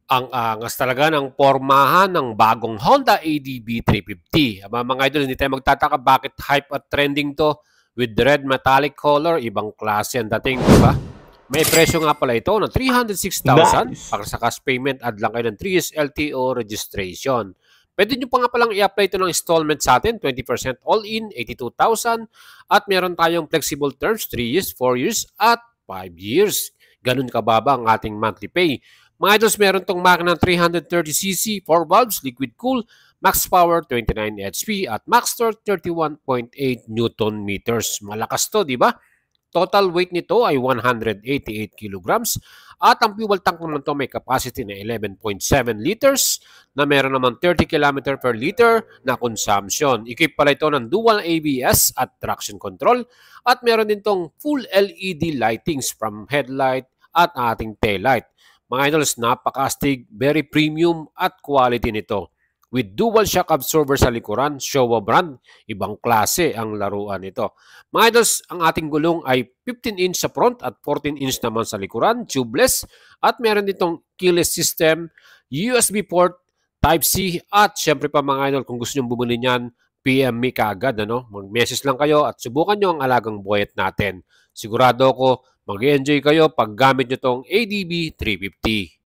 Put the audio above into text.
Ang angas talaga ng pormahan ng bagong Honda ADB 350. Aba mga idol, hindi tayo magtataka bakit hype at trending to with the red metallic color. Ibang klase ang dating, di ba? May presyo nga pala ito ng 306,000 Nice. para sa cash payment at lang kayo ng 3 years LTO registration. Pwede nyo pa nga palang i-apply ito ng installment sa atin, 20% all-in, 82,000 at meron tayong flexible terms, 3 years, 4 years at 5 years. Ganun kababa ang ating monthly pay. Mga idols, meron tong makina ng 330cc, 4 valves, liquid cool, max power 29 HP at max torque 31.8 Newton meters. Malakas to, di ba? Total weight nito ay 188 kilograms at ang fuel tank naman to may capacity na 11.7 liters na meron naman 30 km per liter na consumption. Equip pala ito ng dual ABS at traction control at meron din tong full LED lightings from headlight at ating taillight. Mga idols, napaka-astig, very premium at quality nito. With dual shock absorber sa likuran, Showa brand, ibang klase ang laruan nito. Mga idols, ang ating gulong ay 15-inch sa front at 14-inch naman sa likuran, tubeless, at meron ditong keyless system, USB port, Type-C, at syempre pa mga idol, kung gusto nyo bumili niyan, PM me kaagad, ano? Mag-message lang kayo at subukan nyo ang alagang buhayat natin. Sigurado ako, mag-enjoy kayo pag gamit nyo tong ADB 350.